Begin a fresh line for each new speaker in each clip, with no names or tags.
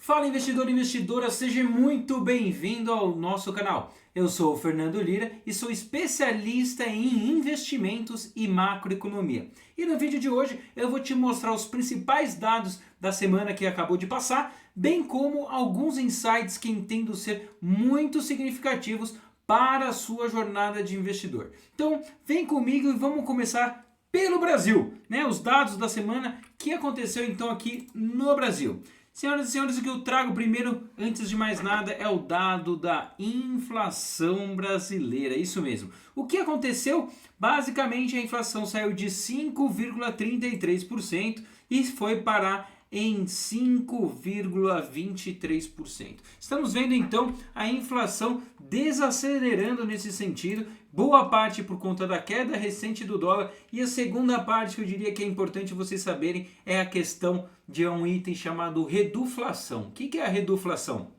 Fala investidor e investidora, seja muito bem-vindo ao nosso canal. Eu sou o Fernando Lira e sou especialista em investimentos e macroeconomia. E no vídeo de hoje eu vou te mostrar os principais dados da semana que acabou de passar, bem como alguns insights que entendo ser muito significativos para a sua jornada de investidor. Então vem comigo e vamos começar pelo Brasil, né? Os dados da semana que aconteceu então aqui no Brasil. Senhoras e senhores, o que eu trago primeiro, antes de mais nada, é o dado da inflação brasileira. Isso mesmo. O que aconteceu? Basicamente, a inflação saiu de 5,33% e foi parar em 5,23%. Estamos vendo então a inflação desacelerando nesse sentido, boa parte por conta da queda recente do dólar, e a segunda parte que eu diria que é importante vocês saberem é a questão de um item chamado reduflação. O que é a reduflação?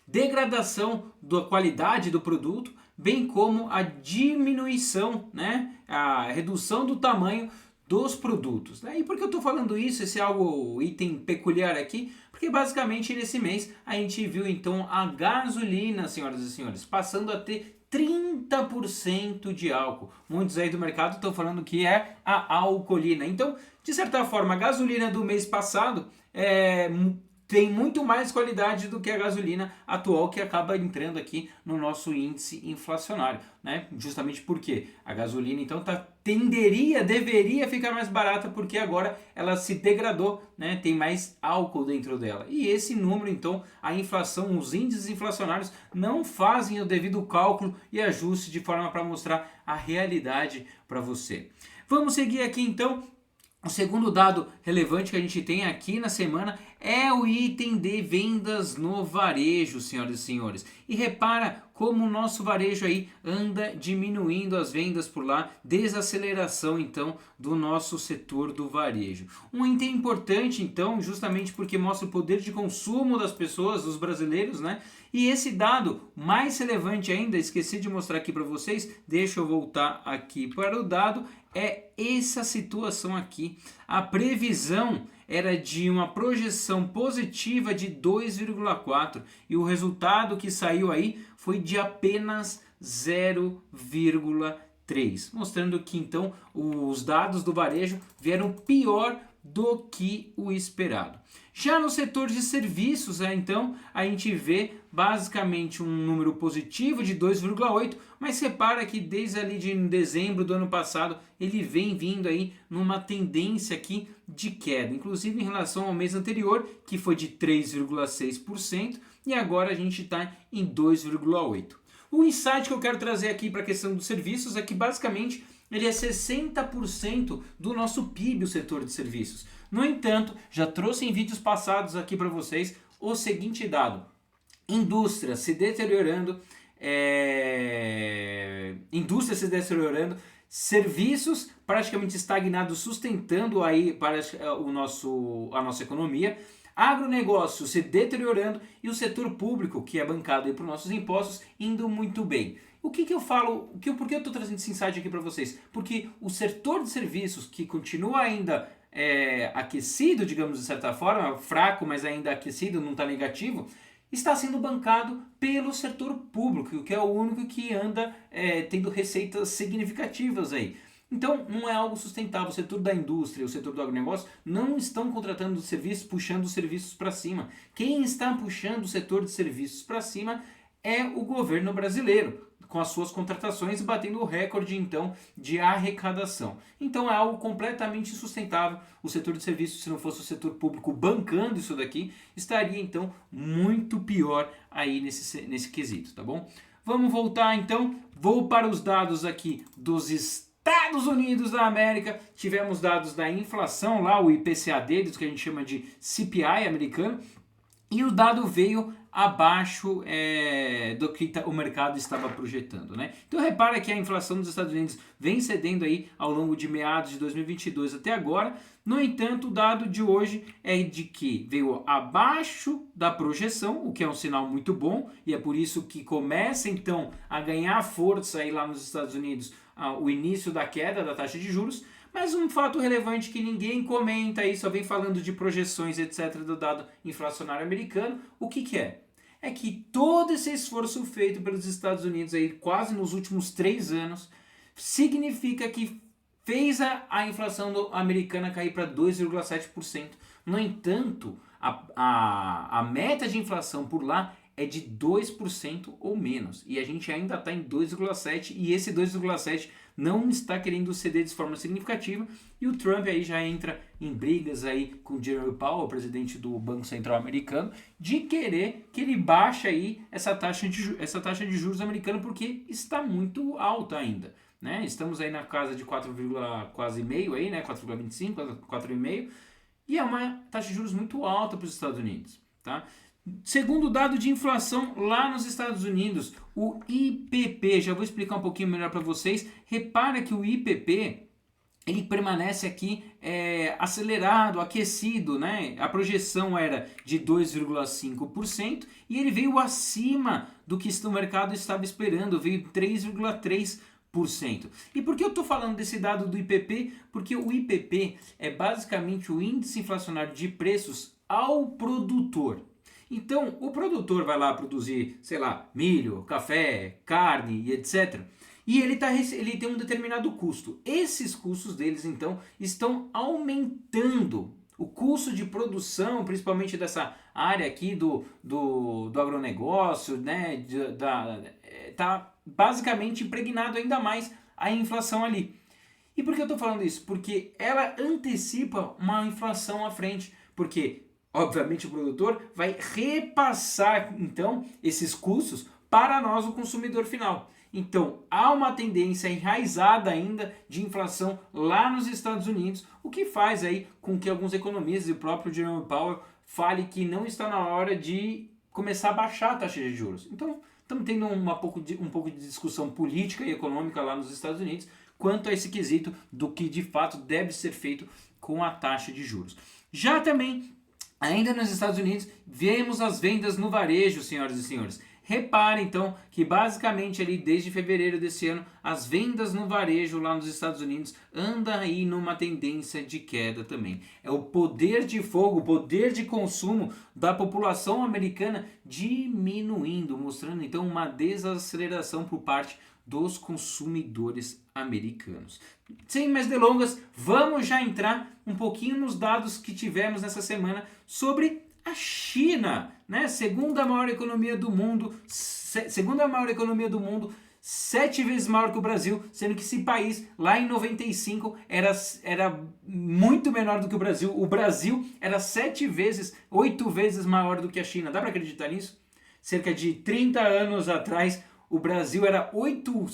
Degradação da qualidade do produto, bem como a diminuição, né, a redução do tamanho dos produtos. E por que eu estou falando isso? Esse é algo, item peculiar aqui, porque basicamente nesse mês a gente viu então a gasolina, senhoras e senhores, passando a ter 30% de álcool. Muitos aí do mercado estão falando que é a alcoolina. Então, de certa forma, a gasolina do mês passado tem muito mais qualidade do que a gasolina atual que acaba entrando aqui no nosso índice inflacionário, né? Justamente porque a gasolina então deveria ficar mais barata porque agora ela se degradou, né? Tem mais álcool dentro dela. E esse número então, a inflação, os índices inflacionários não fazem o devido cálculo e ajuste de forma para mostrar a realidade para você. Vamos seguir aqui então. O segundo dado relevante que a gente tem aqui na semana é o item de vendas no varejo, senhoras e senhores. E repara como o nosso varejo aí anda diminuindo as vendas por lá, desaceleração então do nosso setor do varejo. Um item importante então, justamente porque mostra o poder de consumo das pessoas, dos brasileiros, né? E esse dado mais relevante ainda, esqueci de mostrar aqui para vocês, deixa eu voltar aqui para o dado, é essa situação aqui. A previsão era de uma projeção positiva de 2,4 e o resultado que saiu aí foi de apenas 0,3, mostrando que então os dados do varejo vieram pior do que o esperado. Já no setor de serviços, então, a gente vê basicamente um número positivo de 2,8, mas repara que desde ali de dezembro do ano passado, ele vem vindo aí numa tendência aqui de queda, inclusive em relação ao mês anterior, que foi de 3,6%, e agora a gente está em 2,8%. O insight que eu quero trazer aqui para a questão dos serviços é que basicamente ele é 60% do nosso PIB, o setor de serviços. No entanto, já trouxe em vídeos passados aqui para vocês o seguinte dado: indústria se deteriorando, serviços praticamente estagnados, sustentando aí para a nossa economia, agronegócio se deteriorando e o setor público, que é bancado aí por nossos impostos, indo muito bem. O que eu falo, por que eu estou trazendo esse insight aqui para vocês? Porque o setor de serviços, que continua ainda aquecido, digamos de certa forma, fraco, mas ainda aquecido, não está negativo, está sendo bancado pelo setor público, que é o único que anda tendo receitas significativas aí. Então, não é algo sustentável. O setor da indústria, o setor do agronegócio não estão contratando serviços, puxando os serviços para cima. Quem está puxando o setor de serviços para cima é o governo brasileiro, com as suas contratações batendo o recorde então de arrecadação. Então é algo completamente insustentável. O setor de serviços, se não fosse o setor público bancando isso daqui, estaria então muito pior aí nesse quesito, tá bom? Vamos voltar então, vou para os dados aqui dos Estados Unidos da América. Tivemos dados da inflação lá, o IPCA deles, que a gente chama de CPI americano, e o dado veio abaixo do que o mercado estava projetando, né? Então repara que a inflação dos Estados Unidos vem cedendo aí ao longo de meados de 2022 até agora. No entanto, o dado de hoje é de que veio abaixo da projeção, o que é um sinal muito bom, e é por isso que começa então a ganhar força aí lá nos Estados Unidos o início da queda da taxa de juros, Mas um fato relevante que ninguém comenta aí, só vem falando de projeções, etc., do dado inflacionário americano, o que que é? É que todo esse esforço feito pelos Estados Unidos aí, quase nos últimos 3 anos, significa que fez a inflação americana cair para 2,7%. No entanto, a meta de inflação por lá é de 2% ou menos. E a gente ainda está em 2,7%, e esse 2,7% não está querendo ceder de forma significativa. E o Trump aí já entra em brigas aí com o Jerome Powell, o presidente do Banco Central americano, de querer que ele baixe aí essa taxa de juros americana, porque está muito alta ainda. Né? Estamos aí na casa de 4, quase meio aí, né? 4,25, 4,5, e é uma taxa de juros muito alta para os Estados Unidos, tá? Segundo dado de inflação lá nos Estados Unidos, o IPP, já vou explicar um pouquinho melhor para vocês. Repara que o IPP, ele permanece aqui acelerado, aquecido, né? A projeção era de 2,5% e ele veio acima do que o mercado estava esperando, veio 3,3%. E por que eu estou falando desse dado do IPP? Porque o IPP é basicamente o índice inflacionário de preços ao produtor. Então, o produtor vai lá produzir, sei lá, milho, café, carne e etc. E ele tem um determinado custo. Esses custos deles, então, estão aumentando. O custo de produção, principalmente dessa área aqui do agronegócio, né, tá basicamente impregnado ainda mais a inflação ali. E por que eu estou falando isso? Porque ela antecipa uma inflação à frente. Porque, obviamente, o produtor vai repassar, então, esses custos para nós, o consumidor final. Então, há uma tendência enraizada ainda de inflação lá nos Estados Unidos, o que faz aí com que alguns economistas e o próprio Jerome Powell fale que não está na hora de começar a baixar a taxa de juros. Então, estamos tendo um pouco de discussão política e econômica lá nos Estados Unidos quanto a esse quesito do que de fato deve ser feito com a taxa de juros. Já também, ainda nos Estados Unidos, vemos as vendas no varejo, senhoras e senhores. Repare então que basicamente ali desde fevereiro desse ano as vendas no varejo lá nos Estados Unidos andam aí numa tendência de queda também. É o poder de fogo, o poder de consumo da população americana diminuindo, mostrando então uma desaceleração por parte dos consumidores americanos. Sem mais delongas, vamos já entrar um pouquinho nos dados que tivemos nessa semana sobre a China, né? Segunda maior economia do mundo, 7 vezes maior que o Brasil, sendo que esse país lá em 95 era muito menor do que o Brasil. O Brasil era 8 vezes maior do que a China. Dá para acreditar nisso? Cerca de 30 anos atrás, o Brasil era 8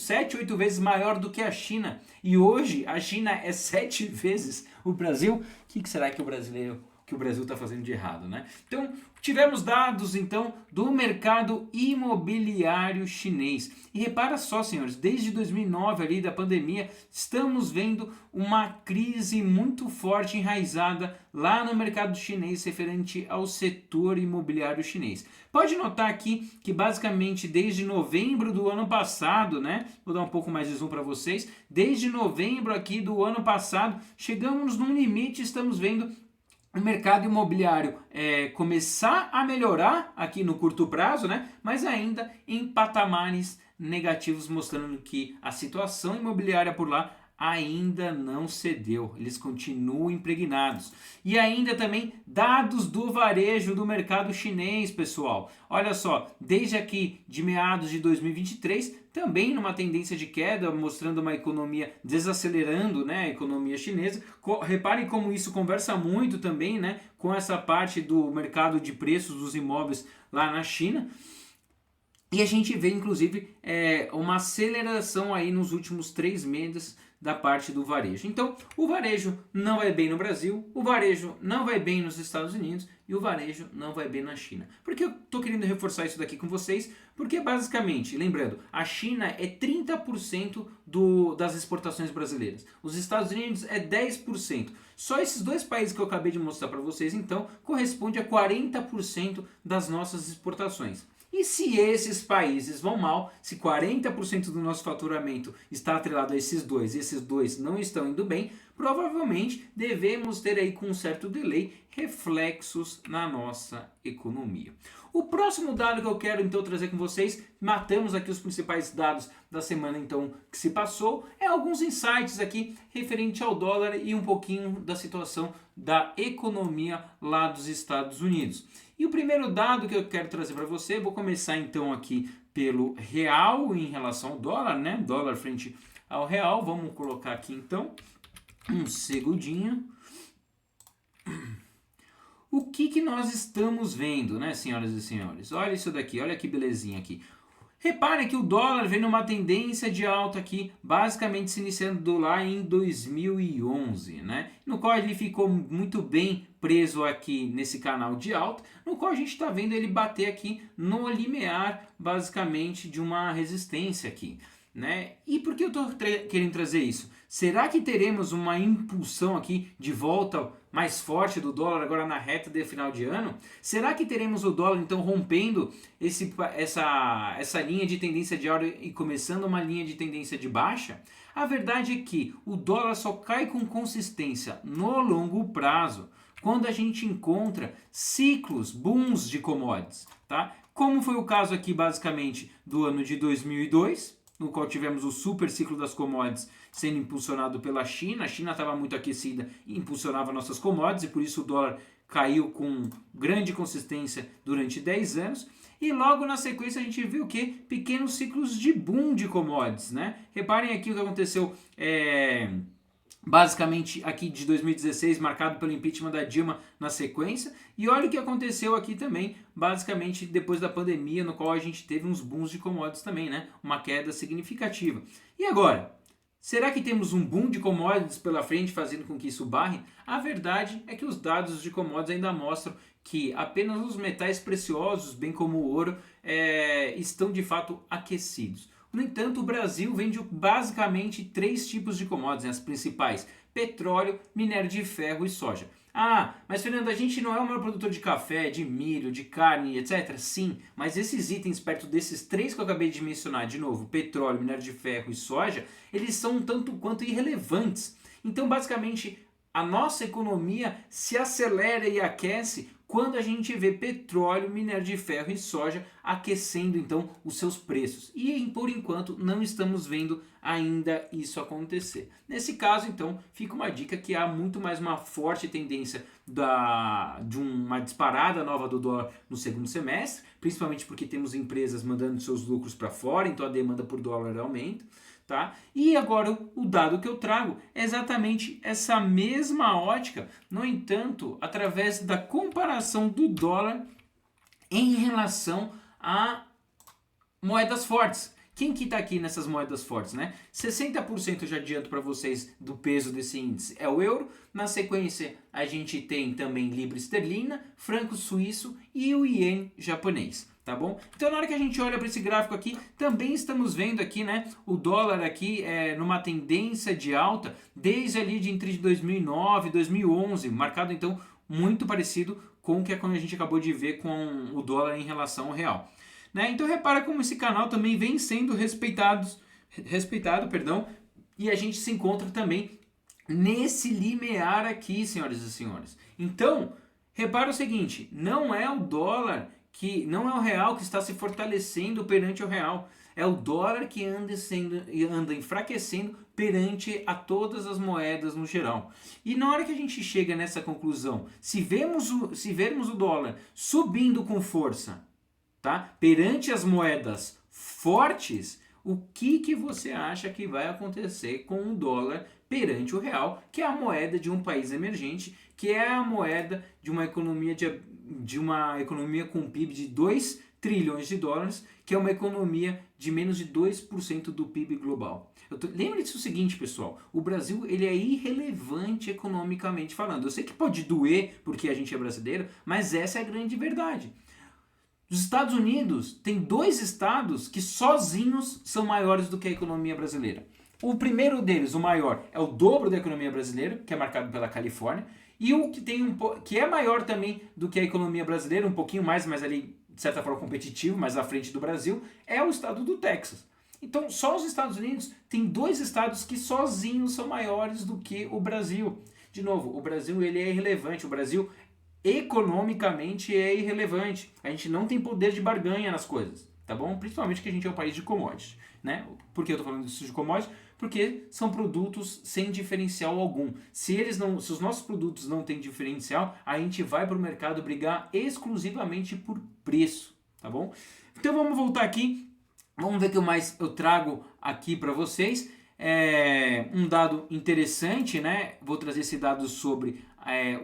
vezes maior do que a China. E hoje a China é 7 vezes o Brasil. O que será que o Brasil está fazendo de errado, né? Então, tivemos dados, então, do mercado imobiliário chinês. E repara só, senhores, desde 2009, ali da pandemia, estamos vendo uma crise muito forte, enraizada lá no mercado chinês, referente ao setor imobiliário chinês. Pode notar aqui que, basicamente, desde novembro do ano passado, né? Vou dar um pouco mais de zoom para vocês. Desde novembro aqui do ano passado, chegamos num limite, estamos vendo o mercado imobiliário começar a melhorar aqui no curto prazo, né? Mas ainda em patamares negativos, mostrando que a situação imobiliária por lá ainda não cedeu, eles continuam impregnados. E ainda também dados do varejo do mercado chinês, pessoal. Olha só, desde aqui de meados de 2023, também numa tendência de queda, mostrando uma economia desacelerando, né, a economia chinesa. Reparem como isso conversa muito também, né, com essa parte do mercado de preços dos imóveis lá na China. E a gente vê, inclusive, uma aceleração aí nos últimos 3 meses da parte do varejo. Então, o varejo não vai bem no Brasil, o varejo não vai bem nos Estados Unidos e o varejo não vai bem na China. Por que eu estou querendo reforçar isso daqui com vocês? Porque, basicamente, lembrando, a China é 30% das exportações brasileiras. Os Estados Unidos é 10%. Só esses 2 países que eu acabei de mostrar para vocês, então, corresponde a 40% das nossas exportações. E se esses países vão mal, se 40% do nosso faturamento está atrelado a esses dois não estão indo bem, provavelmente devemos ter aí com um certo delay reflexos na nossa economia. O próximo dado que eu quero então trazer com vocês, matamos aqui os principais dados da semana então que se passou, é alguns insights aqui referente ao dólar e um pouquinho da situação da economia lá dos Estados Unidos. E o primeiro dado que eu quero trazer para você, vou começar então aqui pelo real em relação ao dólar, né? Dólar frente ao real, vamos colocar aqui então um segundinho. O que nós estamos vendo, né, senhoras e senhores? Olha isso daqui, olha que belezinha aqui. Reparem que o dólar vem numa tendência de alta aqui, basicamente se iniciando lá em 2011, né? No qual ele ficou muito bem preso aqui nesse canal de alta, no qual a gente está vendo ele bater aqui no limiar, basicamente, de uma resistência aqui, né? E por que eu estou querendo trazer isso? Será que teremos uma impulsão aqui de volta mais forte do dólar agora na reta de final de ano? Será que teremos o dólar então rompendo essa linha de tendência de alta e começando uma linha de tendência de baixa? A verdade é que o dólar só cai com consistência no longo prazo quando a gente encontra ciclos, booms de commodities, tá? Como foi o caso aqui basicamente do ano de 2002, no qual tivemos o super ciclo das commodities sendo impulsionado pela China. A China estava muito aquecida e impulsionava nossas commodities, e por isso o dólar caiu com grande consistência durante 10 anos. E logo na sequência a gente viu o quê? Pequenos ciclos de boom de commodities, né? Reparem aqui o que aconteceu basicamente aqui de 2016, marcado pelo impeachment da Dilma na sequência, e olha o que aconteceu aqui também, basicamente depois da pandemia, no qual a gente teve uns booms de commodities também, né? Uma queda significativa. E agora? Será que temos um boom de commodities pela frente, fazendo com que isso barre? A verdade é que os dados de commodities ainda mostram que apenas os metais preciosos, bem como o ouro, estão de fato aquecidos. No entanto, o Brasil vende basicamente 3 tipos de commodities, né, as principais: petróleo, minério de ferro e soja. Ah, mas Fernando, a gente não é o maior produtor de café, de milho, de carne, etc? Sim, mas esses itens perto desses 3 que eu acabei de mencionar, de novo, petróleo, minério de ferro e soja, eles são um tanto quanto irrelevantes. Então, basicamente, a nossa economia se acelera e aquece quando a gente vê petróleo, minério de ferro e soja aquecendo então os seus preços. E por enquanto não estamos vendo ainda isso acontecer. Nesse caso, então, fica uma dica que há muito mais uma forte tendência de uma disparada nova do dólar no segundo semestre, principalmente porque temos empresas mandando seus lucros para fora, então a demanda por dólar aumenta. Tá? E agora o dado que eu trago é exatamente essa mesma ótica, no entanto, através da comparação do dólar em relação a moedas fortes. Quem que está aqui nessas moedas fortes, né? 60% eu já adianto para vocês do peso desse índice é o euro. Na sequência a gente tem também libra esterlina, franco suíço e o iene japonês. Tá bom? Então na hora que a gente olha para esse gráfico aqui, também estamos vendo aqui, né, o dólar aqui numa tendência de alta desde ali entre 2009 e 2011, marcado então muito parecido com o que a gente acabou de ver com o dólar em relação ao real. Né? Então repara como esse canal também vem sendo respeitado, e a gente se encontra também nesse limiar aqui, senhoras e senhores. Então, repara o seguinte, não é o dólar não é o real que está se fortalecendo perante o real, é o dólar que anda enfraquecendo perante a todas as moedas no geral. E na hora que a gente chega nessa conclusão, se vermos o dólar subindo com força, tá, perante as moedas fortes, o que você acha que vai acontecer com o dólar perante o real, que é a moeda de um país emergente, que é a moeda de uma economia com um PIB de 2 trilhões de dólares, que é uma economia de menos de 2% do PIB global. Lembre-se o seguinte, pessoal, o Brasil ele é irrelevante economicamente falando. Eu sei que pode doer porque a gente é brasileiro, mas essa é a grande verdade. Os Estados Unidos tem 2 estados que sozinhos são maiores do que a economia brasileira. O primeiro deles, o maior, é o dobro da economia brasileira, que é marcado pela Califórnia, e o que tem que é maior também do que a economia brasileira, um pouquinho mais, mas ali de certa forma competitivo, mais à frente do Brasil, é o estado do Texas. Então, só os Estados Unidos tem 2 estados que sozinhos são maiores do que o Brasil. De novo, o Brasil ele é irrelevante, o Brasil economicamente é irrelevante. A gente não tem poder de barganha nas coisas, tá bom? Principalmente que a gente é um país de commodities, né? Por que eu tô falando disso de commodities? Porque são produtos sem diferencial algum. Se os nossos produtos não têm diferencial, a gente vai para o mercado brigar exclusivamente por preço, tá bom? Então vamos voltar aqui. Vamos ver o que mais eu trago aqui para vocês. Um dado interessante, né? Vou trazer esse dado sobre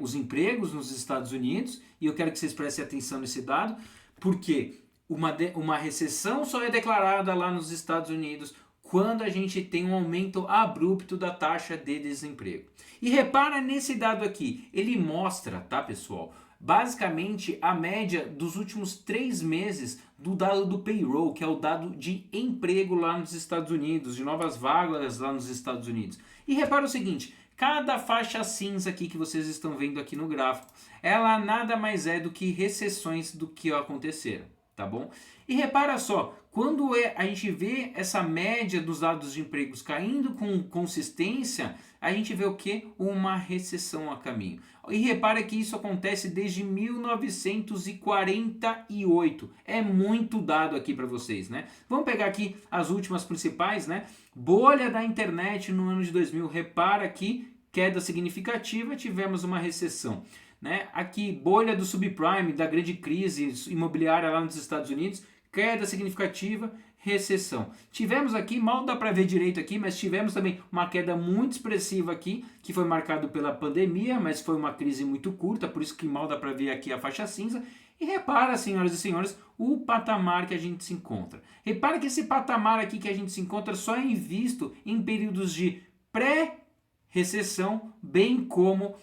os empregos nos Estados Unidos e eu quero que vocês prestem atenção nesse dado, porque uma recessão só é declarada lá nos Estados Unidos quando a gente tem um aumento abrupto da taxa de desemprego. E repara nesse dado aqui, ele mostra, tá pessoal, basicamente a média dos últimos 3 meses do dado do payroll, que é o dado de emprego lá nos Estados Unidos, de novas vagas lá nos Estados Unidos. E repara o seguinte, cada faixa cinza aqui que vocês estão vendo aqui no gráfico, ela nada mais é do que recessões do que aconteceram, tá bom? E repara só, quando a gente vê essa média dos dados de empregos caindo com consistência, a gente vê o que? Uma recessão a caminho. E repara que isso acontece desde 1948. É muito dado aqui para vocês, né? Vamos pegar aqui as últimas principais, né? Bolha da internet no ano de 2000. Repara aqui, queda significativa, tivemos uma recessão. Né? Aqui, bolha do subprime, da grande crise imobiliária lá nos Estados Unidos, queda significativa, recessão. Tivemos aqui, mal dá para ver direito aqui, mas tivemos também uma queda muito expressiva aqui, que foi marcado pela pandemia, mas foi uma crise muito curta, por isso que mal dá para ver aqui a faixa cinza. E repara, senhoras e senhores, o patamar que a gente se encontra. Repara que esse patamar aqui que a gente se encontra só é visto em períodos de pré-recessão, bem como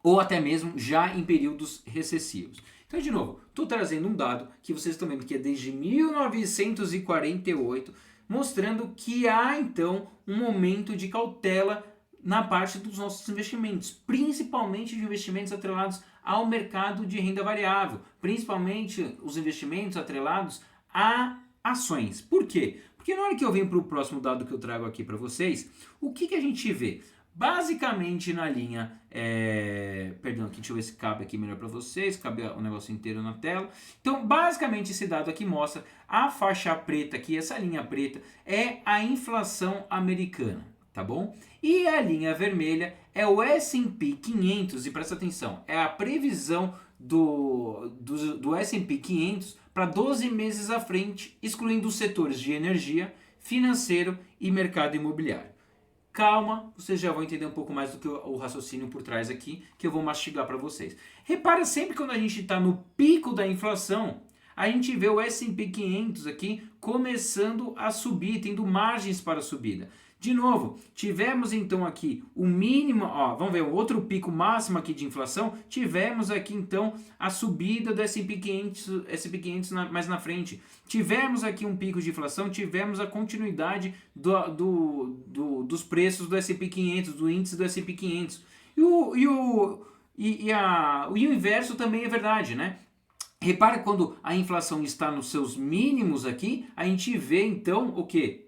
ou até mesmo já em períodos recessivos. Então, de novo, estou trazendo um dado que vocês estão vendo que é desde 1948, mostrando que há, então, um momento de cautela na parte dos nossos investimentos, principalmente de investimentos atrelados ao mercado de renda variável, principalmente os investimentos atrelados a ações. Por quê? Porque na hora que eu venho para o próximo dado que eu trago aqui para vocês, o que a gente vê? Basicamente na linha, perdão, aqui, deixa eu ver se cabe aqui melhor para vocês, cabe o negócio inteiro na tela. Então, basicamente esse dado aqui mostra a faixa preta aqui, essa linha preta é a inflação americana, tá bom? E a linha vermelha é o S&P 500, e presta atenção, é a previsão do S&P 500 para 12 meses à frente, excluindo os setores de energia, financeiro e mercado imobiliário. Calma, vocês já vão entender um pouco mais do que o raciocínio por trás aqui, que eu vou mastigar para vocês. Repara sempre quando a gente está no pico da inflação, a gente vê o S&P 500 aqui começando a subir, tendo margens para subida. De novo, tivemos então aqui o mínimo, vamos ver o outro pico máximo aqui de inflação, tivemos aqui então a subida do S&P 500 mais na frente. Tivemos aqui um pico de inflação, tivemos a continuidade dos preços do S&P 500, do índice do S&P 500. E o inverso também é verdade, né? Repara quando a inflação está nos seus mínimos aqui, a gente vê então o quê?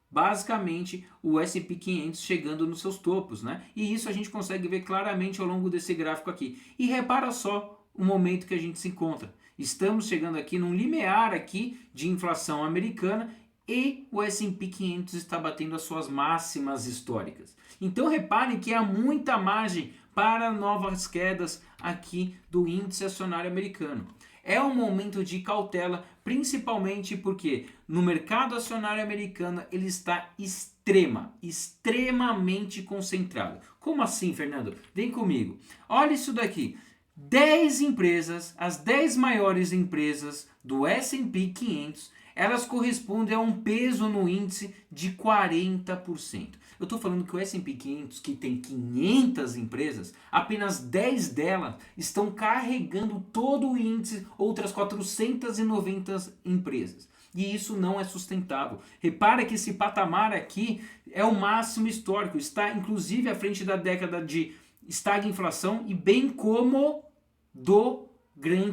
Basicamente o S&P 500 chegando nos seus topos, né? E isso a gente consegue ver claramente ao longo desse gráfico aqui. E repara só o momento que a gente se encontra. Estamos chegando aqui num limiar aqui de inflação americana e o S&P 500 está batendo as suas máximas históricas. Então reparem que há muita margem para novas quedas aqui do índice acionário americano. É um momento de cautela, principalmente porque no mercado acionário americano ele está extremamente concentrado. Como assim, Fernando? Vem comigo. Olha isso daqui. 10 empresas, as 10 maiores empresas do S&P 500, elas correspondem a um peso no índice de 40%. Eu estou falando que o S&P 500, que tem 500 empresas, apenas 10 delas estão carregando todo o índice, outras 490 empresas. E isso não é sustentável. Repara que esse patamar aqui é o máximo histórico, está inclusive à frente da década de estagflação e bem como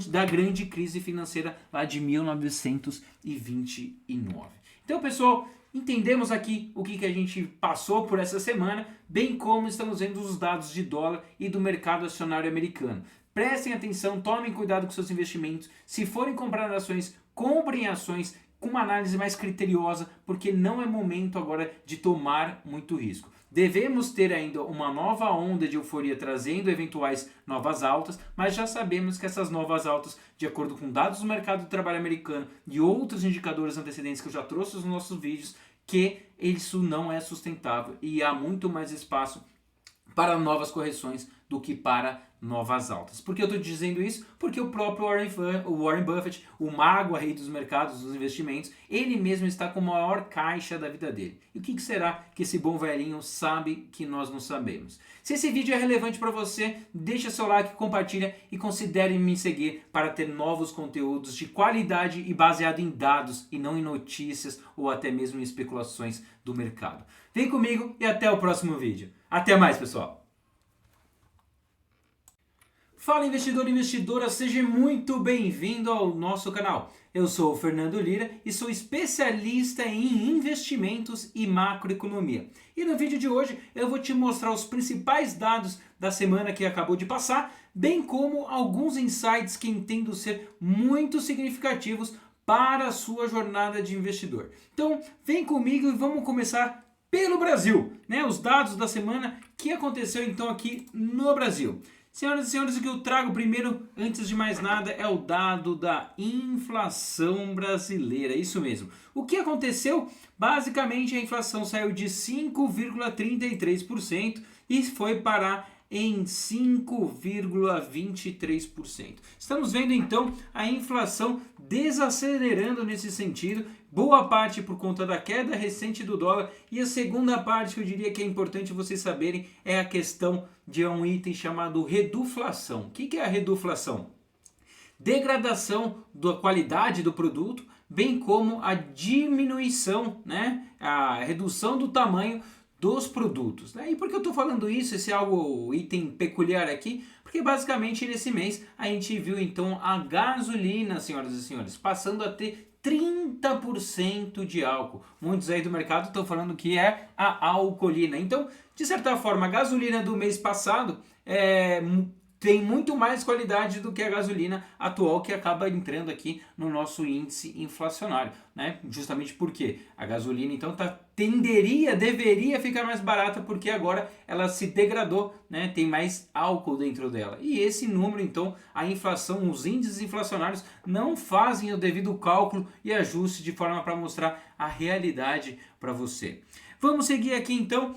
da grande crise financeira lá de 1929. Então, pessoal, Entendemos aqui o que a gente passou por essa semana, bem como estamos vendo os dados de dólar e do mercado acionário americano. Prestem atenção, tomem cuidado com seus investimentos. Se forem comprar ações, comprem ações com uma análise mais criteriosa, porque não é momento agora de tomar muito risco. Devemos ter ainda uma nova onda de euforia trazendo eventuais novas altas, mas já sabemos que essas novas altas, de acordo com dados do mercado de trabalho americano e outros indicadores antecedentes que eu já trouxe nos nossos vídeos, que isso não é sustentável e há muito mais espaço para novas correções do que para novas altas. Por que eu estou dizendo isso? Porque o próprio Warren Buffett, o mago aí dos mercados, dos investimentos, ele mesmo está com a maior caixa da vida dele. E o que será que esse bom velhinho sabe que nós não sabemos? Se esse vídeo é relevante para você, deixa seu like, compartilha e considere me seguir para ter novos conteúdos de qualidade e baseado em dados e não em notícias ou até mesmo em especulações do mercado. Vem comigo e até o próximo vídeo. Até mais, pessoal! Fala investidor e investidora, seja muito bem-vindo ao nosso canal. Eu sou o Fernando Lira e sou especialista em investimentos e macroeconomia. E no vídeo de hoje eu vou te mostrar os principais dados da semana que acabou de passar, bem como alguns insights que entendo ser muito significativos para a sua jornada de investidor. Então vem comigo e vamos começar pelo Brasil, né? Os dados da semana que aconteceu então aqui no Brasil. Senhoras e senhores, o que eu trago primeiro, antes de mais nada, é o dado da inflação brasileira. Isso mesmo. O que aconteceu? Basicamente, a inflação saiu de 5,33% e foi parar em 5,23%. Estamos vendo então a inflação desacelerando nesse sentido, boa parte por conta da queda recente do dólar, e a segunda parte que eu diria que é importante vocês saberem é a questão de um item chamado reduflação. O que é a reduflação? Degradação da qualidade do produto, bem como a diminuição, né, a redução do tamanho dos produtos. E por que eu estou falando isso? Esse é algo item peculiar aqui, porque basicamente nesse mês a gente viu então a gasolina, senhoras e senhores, passando a ter 30% de álcool. Muitos aí do mercado estão falando que é a alcoolina. Então, de certa forma, a gasolina do mês passado tem muito mais qualidade do que a gasolina atual que acaba entrando aqui no nosso índice inflacionário, né? Justamente porque a gasolina então deveria ficar mais barata porque agora ela se degradou, né? Tem mais álcool dentro dela. E esse número então, a inflação, os índices inflacionários não fazem o devido cálculo e ajuste de forma para mostrar a realidade para você. Vamos seguir aqui então.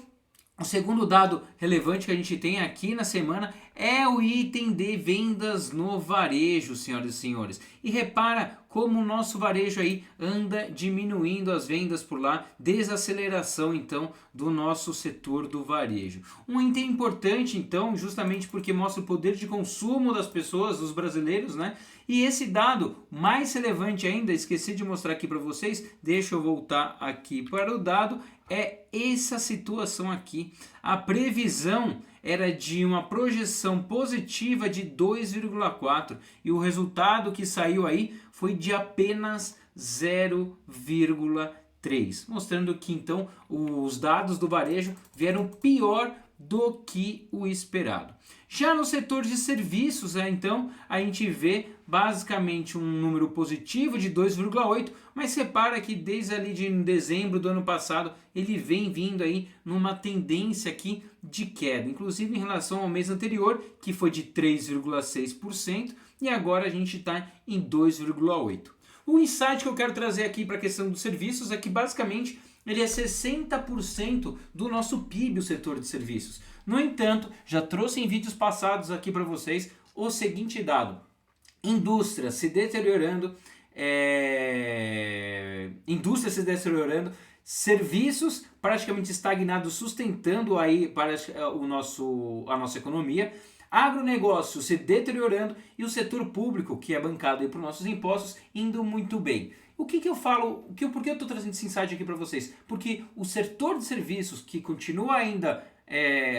O segundo dado relevante que a gente tem aqui na semana é o item de vendas no varejo, senhoras e senhores. E repara como o nosso varejo aí anda diminuindo as vendas por lá, desaceleração então do nosso setor do varejo. Um item importante então, justamente porque mostra o poder de consumo das pessoas, dos brasileiros, né? E esse dado mais relevante ainda, esqueci de mostrar aqui para vocês, deixa eu voltar aqui para o dado, é essa situação aqui. A previsão era de uma projeção positiva de 2,4 e o resultado que saiu aí foi de apenas 0,3, mostrando que então os dados do varejo vieram pior do que o esperado. Já no setor de serviços, então, a gente vê basicamente um número positivo de 2,8, mas repara que desde ali de dezembro do ano passado ele vem vindo aí numa tendência aqui de queda, inclusive em relação ao mês anterior, que foi de 3,6%, e agora a gente está em 2,8%. O insight que eu quero trazer aqui para a questão dos serviços é que basicamente ele é 60% do nosso PIB, o setor de serviços. No entanto, já trouxe em vídeos passados aqui para vocês o seguinte dado: indústria se deteriorando, serviços praticamente estagnados, sustentando aí para a nossa economia, agronegócio se deteriorando e o setor público, que é bancado aí por nossos impostos, indo muito bem. O que eu falo, por que eu estou trazendo esse insight aqui para vocês? Porque o setor de serviços, que continua ainda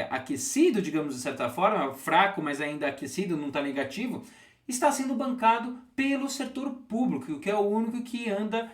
aquecido, digamos de certa forma, fraco, mas ainda aquecido, não está negativo, está sendo bancado pelo setor público, que é o único que anda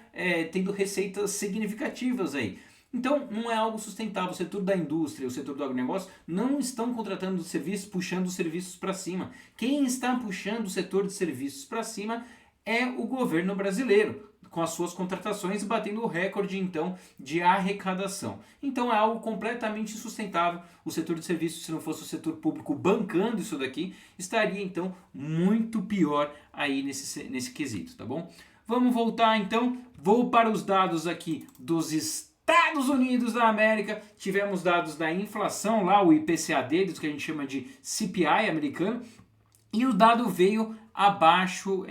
tendo receitas significativas aí. Então, não é algo sustentável. O setor da indústria, o setor do agronegócio não estão contratando serviços, puxando os serviços para cima. Quem está puxando o setor de serviços para cima é o governo brasileiro, com as suas contratações batendo o recorde então de arrecadação. Então é algo completamente insustentável. O setor de serviços, se não fosse o setor público bancando isso daqui, estaria então muito pior aí nesse quesito, tá bom? Vamos voltar então, vou para os dados aqui dos Estados Unidos da América. Tivemos dados da inflação lá, o IPCA deles, que a gente chama de CPI americano, e o dado veio abaixo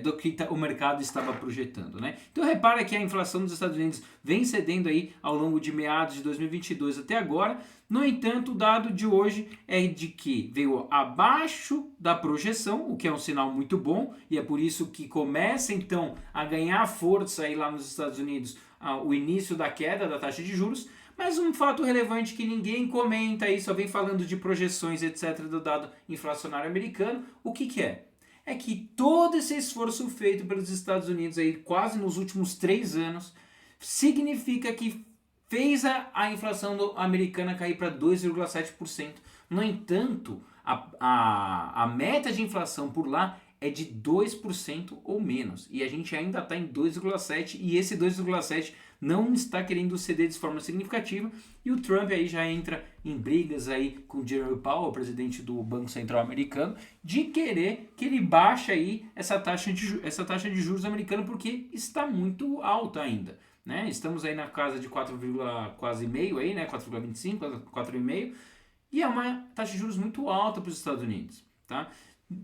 do que o mercado estava projetando, né? Então repara que a inflação dos Estados Unidos vem cedendo aí ao longo de meados de 2022 até agora. No entanto, o dado de hoje é de que veio abaixo da projeção, o que é um sinal muito bom, e é por isso que começa então a ganhar força aí lá nos Estados Unidos o início da queda da taxa de juros. Mas um fato relevante que ninguém comenta aí, só vem falando de projeções, etc., do dado inflacionário americano, o que é? É que todo esse esforço feito pelos Estados Unidos aí, quase nos últimos 3 anos, significa que fez a inflação americana cair para 2,7%. No entanto, a meta de inflação por lá é de 2% ou menos. E a gente ainda está em 2,7%, e esse 2,7% não está querendo ceder de forma significativa, e o Trump aí já entra em brigas aí com o Jerome Powell, o presidente do Banco Central americano, de querer que ele baixe aí essa taxa de juros americana, porque está muito alta ainda, né? Estamos aí na casa de 4, quase meio aí, né? 4,25, 4,5, e é uma taxa de juros muito alta para os Estados Unidos, tá?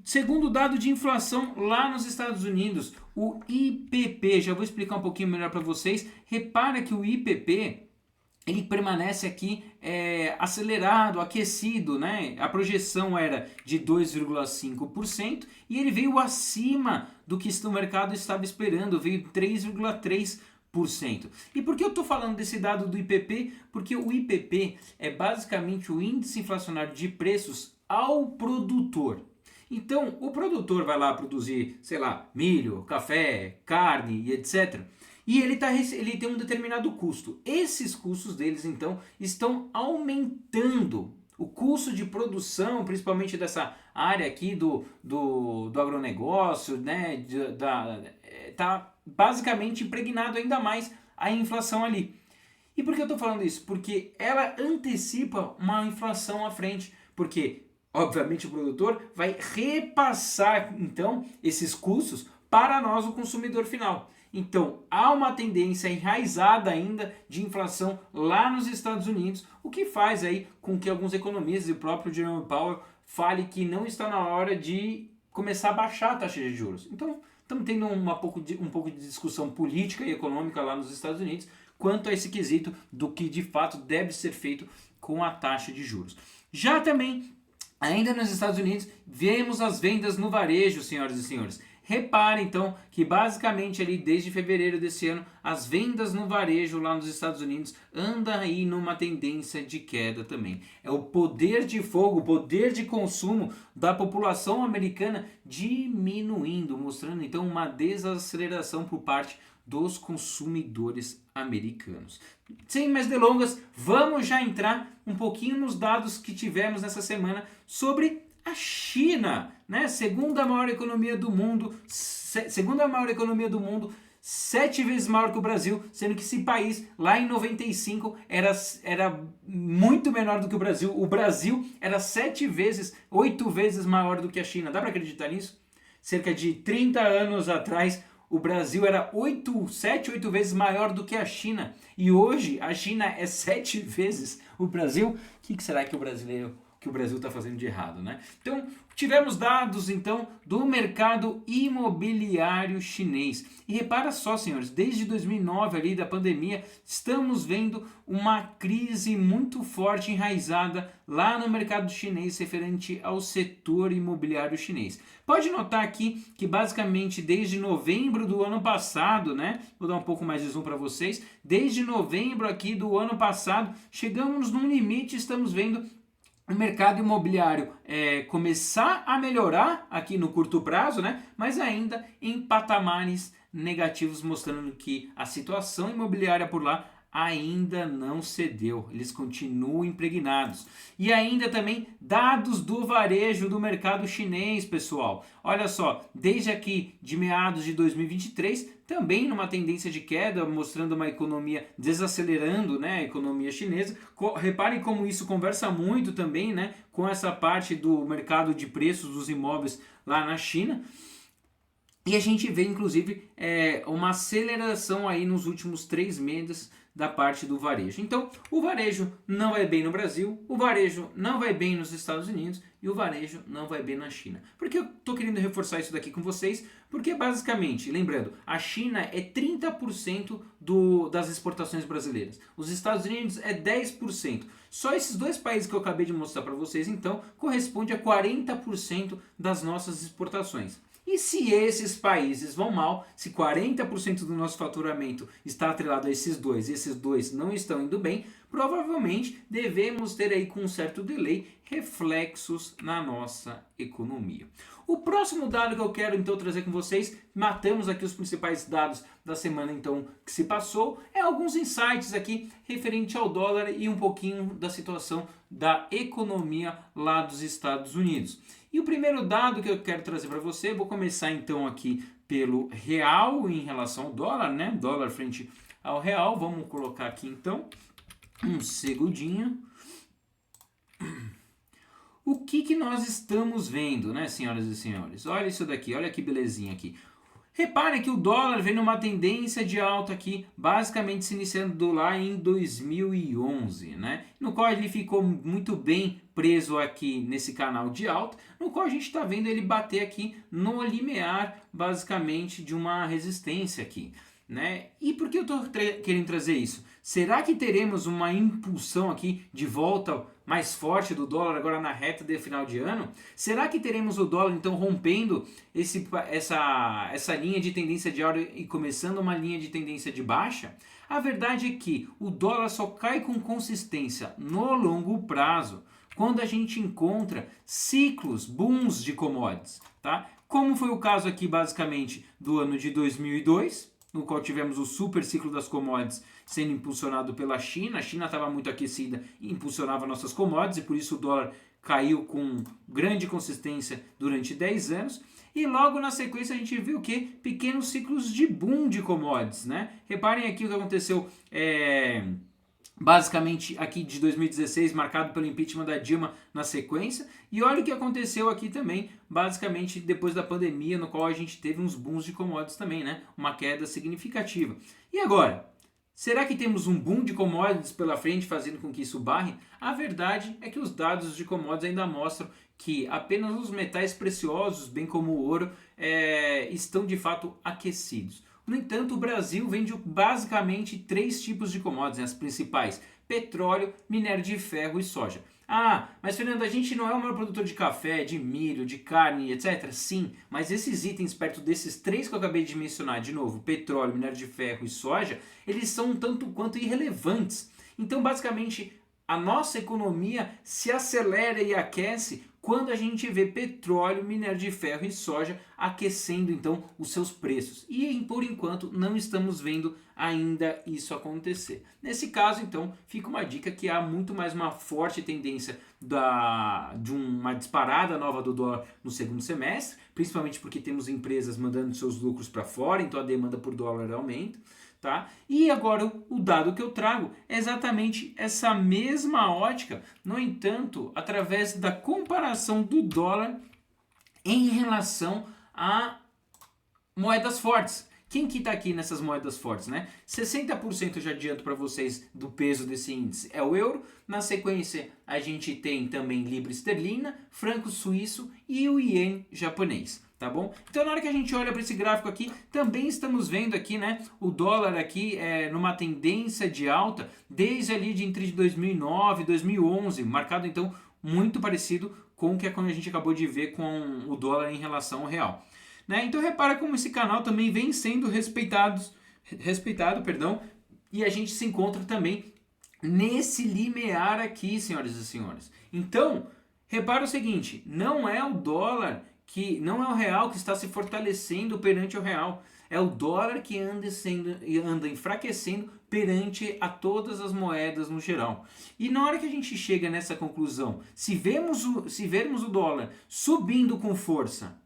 Segundo dado de inflação lá nos Estados Unidos, o IPP, já vou explicar um pouquinho melhor para vocês. Repara que o IPP, ele permanece aqui acelerado, aquecido, né? A projeção era de 2,5% e ele veio acima do que o mercado estava esperando, veio 3,3%. E por que eu estou falando desse dado do IPP? Porque o IPP é basicamente o índice inflacionário de preços ao produtor. Então, o produtor vai lá produzir, sei lá, milho, café, carne e etc. E ele tem um determinado custo. Esses custos deles, então, estão aumentando. O custo de produção, principalmente dessa área aqui do agronegócio, né, tá basicamente impregnado ainda mais a inflação ali. E por que eu estou falando isso? Porque ela antecipa uma inflação à frente. Porque obviamente o produtor vai repassar então esses custos para nós, o consumidor final. Então há uma tendência enraizada ainda de inflação lá nos Estados Unidos, o que faz aí com que alguns economistas e o próprio Jerome Powell fale que não está na hora de começar a baixar a taxa de juros. Então estamos tendo um pouco de discussão política e econômica lá nos Estados Unidos quanto a esse quesito do que de fato deve ser feito com a taxa de juros. Já também ainda nos Estados Unidos, vemos as vendas no varejo, senhoras e senhores. Repare então que basicamente ali desde fevereiro desse ano, as vendas no varejo lá nos Estados Unidos andam aí numa tendência de queda também. É o poder de fogo, o poder de consumo da população americana diminuindo, mostrando então uma desaceleração por parte dos consumidores americanos. Sem mais delongas, vamos já entrar um pouquinho nos dados que tivemos nessa semana sobre a China, né? Segunda maior economia do mundo, 7 vezes maior que o Brasil, sendo que esse país lá em 95 era muito menor do que o Brasil. O Brasil era 8 vezes maior do que a China. Dá para acreditar nisso? Cerca de 30 anos atrás, o Brasil era 7, 8 vezes maior do que a China. E hoje a China é 7 vezes o Brasil. O que será que o Brasil está fazendo de errado, né? Então, tivemos dados, então, do mercado imobiliário chinês. E repara só, senhores, desde 2009, ali da pandemia, estamos vendo uma crise muito forte, enraizada lá no mercado chinês, referente ao setor imobiliário chinês. Pode notar aqui que, basicamente, desde novembro do ano passado, né? Vou dar um pouco mais de zoom para vocês. Desde novembro aqui do ano passado, chegamos num limite, estamos vendo o mercado imobiliário começar a melhorar aqui no curto prazo, né? Mas ainda em patamares negativos, mostrando que a situação imobiliária por lá ainda não cedeu, eles continuam impregnados. E ainda também dados do varejo do mercado chinês, pessoal. Olha só, desde aqui de meados de 2023, também numa tendência de queda, mostrando uma economia desacelerando, né, a economia chinesa. Reparem como isso conversa muito também, né, com essa parte do mercado de preços dos imóveis lá na China. E a gente vê, inclusive, uma aceleração aí nos últimos 3 meses da parte do varejo. Então, o varejo não vai bem no Brasil, o varejo não vai bem nos Estados Unidos e o varejo não vai bem na China. Por que eu estou querendo reforçar isso daqui com vocês? Porque, basicamente, lembrando, a China é 30% das exportações brasileiras. Os Estados Unidos é 10%. Só esses dois países que eu acabei de mostrar para vocês, então, corresponde a 40% das nossas exportações. E se esses países vão mal, se 40% do nosso faturamento está atrelado a esses dois e esses dois não estão indo bem, provavelmente devemos ter aí com um certo delay reflexos na nossa economia. O próximo dado que eu quero então trazer com vocês, matamos aqui os principais dados da semana então que se passou, é alguns insights aqui referente ao dólar e um pouquinho da situação da economia lá dos Estados Unidos. E o primeiro dado que eu quero trazer para você, vou começar então aqui pelo real em relação ao dólar, né? Dólar frente ao real. Vamos colocar aqui então um segundinho. O que nós estamos vendo, né, senhoras e senhores? Olha isso daqui, olha que belezinha aqui. Repare que o dólar vem numa tendência de alta aqui, basicamente se iniciando lá em 2011, né? No qual ele ficou muito bem preso aqui nesse canal de alta, no qual a gente está vendo ele bater aqui no limiar, basicamente, de uma resistência aqui, né? E por que eu estou querendo trazer isso? Será que teremos uma impulsão aqui de volta mais forte do dólar agora na reta de final de ano? Será que teremos o dólar então rompendo essa linha de tendência de alta e começando uma linha de tendência de baixa? A verdade é que o dólar só cai com consistência no longo prazo quando a gente encontra ciclos, booms de commodities, tá? Como foi o caso aqui basicamente do ano de 2002, no qual tivemos o super ciclo das commodities sendo impulsionado pela China. A China estava muito aquecida e impulsionava nossas commodities, e por isso o dólar caiu com grande consistência durante 10 anos. E logo na sequência a gente viu o quê? Pequenos ciclos de boom de commodities, né? Reparem aqui o que aconteceu basicamente aqui de 2016, marcado pelo impeachment da Dilma na sequência, e olha o que aconteceu aqui também, basicamente depois da pandemia, no qual a gente teve uns booms de commodities também, né? Uma queda significativa. E agora? Será que temos um boom de commodities pela frente, fazendo com que isso barre? A verdade é que os dados de commodities ainda mostram que apenas os metais preciosos, bem como o ouro, estão de fato aquecidos. No entanto, o Brasil vende basicamente 3 tipos de commodities, né, as principais: petróleo, minério de ferro e soja. Ah, mas Fernando, a gente não é o maior produtor de café, de milho, de carne, etc. Sim, mas esses itens perto desses 3 que eu acabei de mencionar, de novo, petróleo, minério de ferro e soja, eles são um tanto quanto irrelevantes. Então, basicamente, a nossa economia se acelera e aquece quando a gente vê petróleo, minério de ferro e soja aquecendo então os seus preços. E por enquanto não estamos vendo ainda isso acontecer. Nesse caso, então, fica uma dica que há muito mais uma forte tendência de uma disparada nova do dólar no segundo semestre, principalmente porque temos empresas mandando seus lucros para fora, então a demanda por dólar aumenta. Tá? E agora o dado que eu trago é exatamente essa mesma ótica, no entanto, através da comparação do dólar em relação a moedas fortes. Quem que está aqui nessas moedas fortes, né? 60% eu já adianto para vocês do peso desse índice é o euro. Na sequência, a gente tem também libra esterlina, franco suíço e o iene japonês. Tá bom? Então, na hora que a gente olha para esse gráfico aqui, também estamos vendo aqui, né, o dólar aqui numa tendência de alta desde ali entre 2009 e 2011, marcado então muito parecido com o que a gente acabou de ver com o dólar em relação ao real. Né? Então, repara como esse canal também vem sendo respeitado, e a gente se encontra também nesse limiar aqui, senhoras e senhores. Então, repara o seguinte, não é o dólar não é o real que está se fortalecendo perante o real. É o dólar que anda enfraquecendo perante a todas as moedas no geral. E na hora que a gente chega nessa conclusão, se vermos o dólar subindo com força,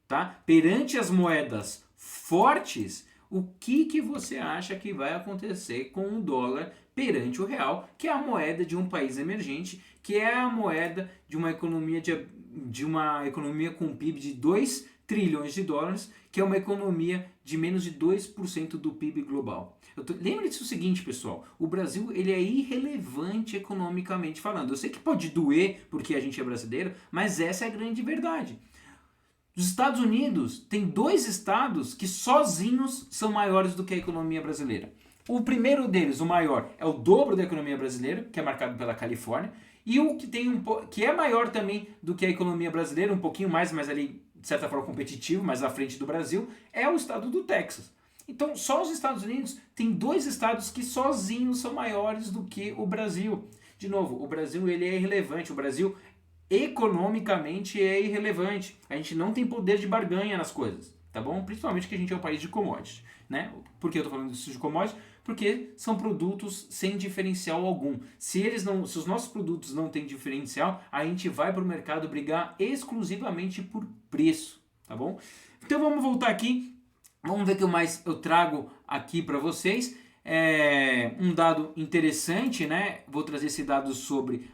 tá? Perante as moedas fortes, o que você acha que vai acontecer com o dólar perante o real, que é a moeda de um país emergente, que é a moeda de uma economia com PIB de 2 trilhões de dólares, que é uma economia de menos de 2% do PIB global. Lembre-se o seguinte, pessoal, o Brasil ele é irrelevante economicamente falando. Eu sei que pode doer porque a gente é brasileiro, mas essa é a grande verdade. Os Estados Unidos tem 2 estados que sozinhos são maiores do que a economia brasileira. O primeiro deles, o maior, é o dobro da economia brasileira, que é marcado pela Califórnia, e o que é maior também do que a economia brasileira, um pouquinho mais, mas ali, de certa forma, competitivo, mais à frente do Brasil, é o estado do Texas. Então, só os Estados Unidos tem 2 estados que sozinhos são maiores do que o Brasil. De novo, o Brasil ele é irrelevante, o Brasil economicamente é irrelevante. A gente não tem poder de barganha nas coisas, tá bom? Principalmente que a gente é um país de commodities, né? Por que eu tô falando disso de commodities? Porque são produtos sem diferencial algum. Se os nossos produtos não têm diferencial, a gente vai para o mercado brigar exclusivamente por preço, tá bom? Então vamos voltar aqui, vamos ver o que mais eu trago aqui para vocês. Um dado interessante, né? Vou trazer esse dado sobre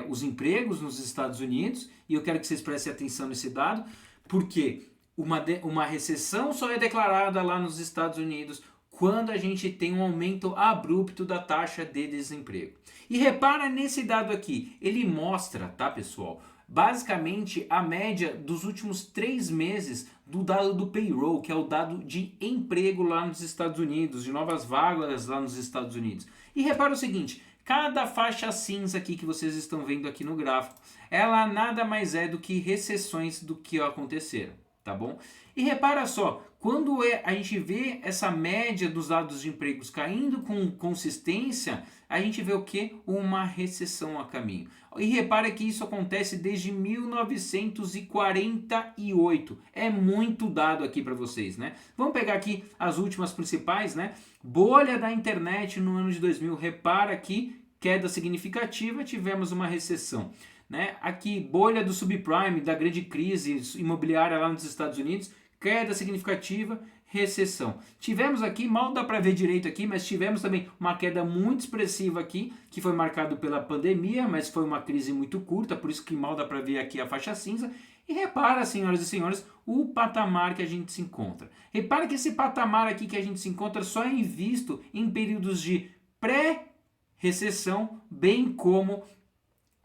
os empregos nos Estados Unidos, e eu quero que vocês prestem atenção nesse dado, porque uma recessão só é declarada lá nos Estados Unidos quando a gente tem um aumento abrupto da taxa de desemprego. E repara nesse dado aqui, ele mostra, tá, pessoal, basicamente a média dos últimos 3 meses do dado do payroll, que é o dado de emprego lá nos Estados Unidos, de novas vagas lá nos Estados Unidos. E repara o seguinte, cada faixa cinza aqui que vocês estão vendo aqui no gráfico, ela nada mais é do que recessões do que aconteceram, tá bom? E repara só, quando a gente vê essa média dos dados de empregos caindo com consistência, a gente vê o que? Uma recessão a caminho. E repara que isso acontece desde 1948. É muito dado aqui para vocês, né? Vamos pegar aqui as últimas principais, né? Bolha da internet no ano de 2000. Repara aqui, queda significativa, tivemos uma recessão. Né? Aqui, bolha do subprime, da grande crise imobiliária lá nos Estados Unidos, queda significativa, recessão. Tivemos aqui, mal dá para ver direito aqui, mas tivemos também uma queda muito expressiva aqui, que foi marcado pela pandemia, mas foi uma crise muito curta, por isso que mal dá para ver aqui a faixa cinza. E repara, senhoras e senhores, o patamar que a gente se encontra. Repara que esse patamar aqui que a gente se encontra só é visto em períodos de pré-recessão, bem como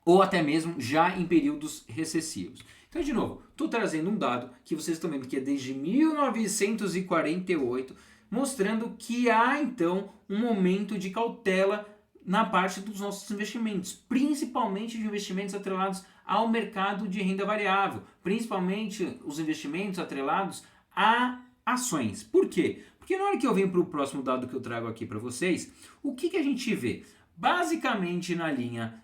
ou até mesmo já em períodos recessivos. Então, de novo, estou trazendo um dado que vocês estão vendo que é desde 1948, mostrando que há, então, um momento de cautela na parte dos nossos investimentos, principalmente de investimentos atrelados ao mercado de renda variável, principalmente os investimentos atrelados a ações. Por quê? Porque na hora que eu venho para o próximo dado que eu trago aqui para vocês, o que a gente vê? Basicamente na linha,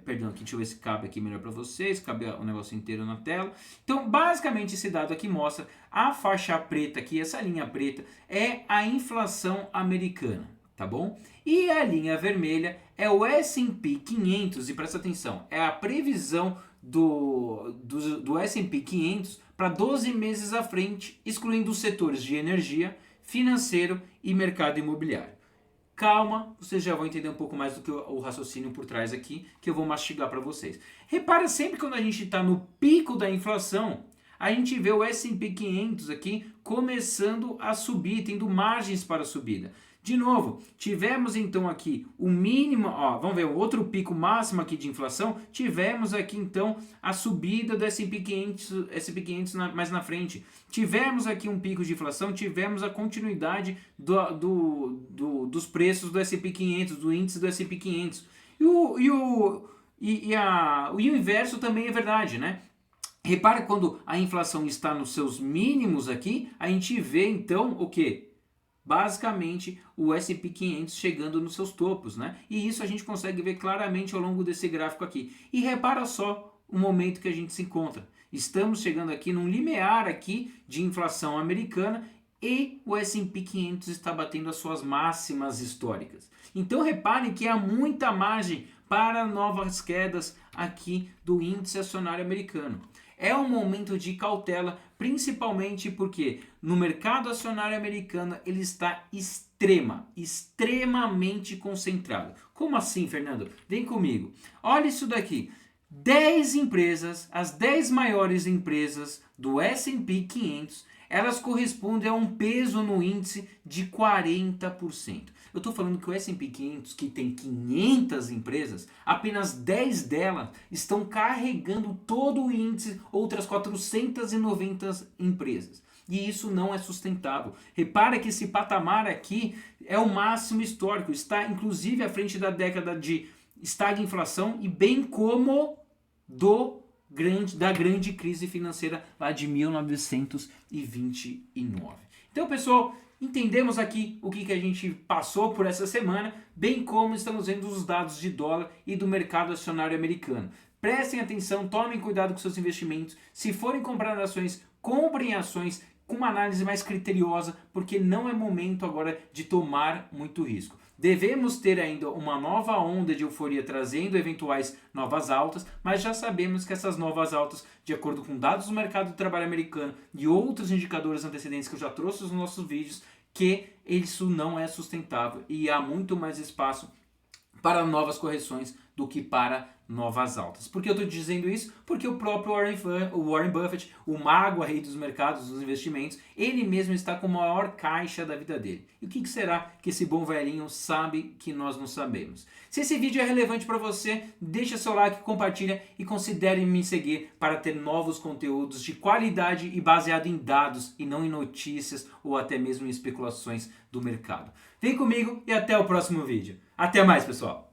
perdão, aqui, deixa eu ver se cabe aqui melhor para vocês, cabe o negócio inteiro na tela. Então, basicamente esse dado aqui mostra a faixa preta aqui, essa linha preta é a inflação americana, tá bom? E a linha vermelha é o S&P 500, e presta atenção, é a previsão do S&P 500 para 12 meses à frente, excluindo os setores de energia, financeiro e mercado imobiliário. Calma, vocês já vão entender um pouco mais do que o raciocínio por trás aqui, que eu vou mastigar para vocês. Repara sempre quando a gente está no pico da inflação, a gente vê o S&P 500 aqui começando a subir, tendo margens para subida. De novo, tivemos então aqui o mínimo, ó, vamos ver, o outro pico máximo aqui de inflação, tivemos aqui então a subida do S&P 500 mais na frente. Tivemos aqui um pico de inflação, tivemos a continuidade dos preços do S&P 500, do índice do S&P 500. E o inverso também é verdade, né? Repara quando a inflação está nos seus mínimos aqui, a gente vê então o quê? basicamente o S&P 500 chegando nos seus topos, né? E isso a gente consegue ver claramente ao longo desse gráfico aqui. E repara só o momento que a gente se encontra. Estamos chegando aqui num limiar aqui de inflação americana e o S&P 500 está batendo as suas máximas históricas. Então reparem que há muita margem para novas quedas aqui do índice acionário americano. É um momento de cautela, principalmente porque no mercado acionário americano ele está extremamente concentrado. Como assim, Fernando? Vem comigo. Olha isso daqui. 10 empresas, as 10 maiores empresas do S&P 500, elas correspondem a um peso no índice de 40%. Eu estou falando que o S&P 500, que tem 500 empresas, apenas 10 delas estão carregando todo o índice, outras 490 empresas. E isso não é sustentável. Repara que esse patamar aqui é o máximo histórico, está inclusive à frente da década de estagflação e bem como da grande crise financeira lá de 1929. Então, pessoal, entendemos aqui o que a gente passou por essa semana, bem como estamos vendo os dados de dólar e do mercado acionário americano. Prestem atenção, tomem cuidado com seus investimentos. Se forem comprar ações, comprem ações com uma análise mais criteriosa, porque não é momento agora de tomar muito risco. Devemos ter ainda uma nova onda de euforia trazendo eventuais novas altas, mas já sabemos que essas novas altas, de acordo com dados do mercado do trabalho americano e outros indicadores antecedentes que eu já trouxe nos nossos vídeos, que isso não é sustentável e há muito mais espaço para novas correções do que para novas altas. Por que eu estou dizendo isso? Porque o próprio Warren Buffett, o mago aí dos mercados, dos investimentos, ele mesmo está com a maior caixa da vida dele. E o que será que esse bom velhinho sabe que nós não sabemos? Se esse vídeo é relevante para você, deixa seu like, compartilha e considere me seguir para ter novos conteúdos de qualidade e baseado em dados e não em notícias ou até mesmo em especulações do mercado. Vem comigo e até o próximo vídeo. Até mais, pessoal!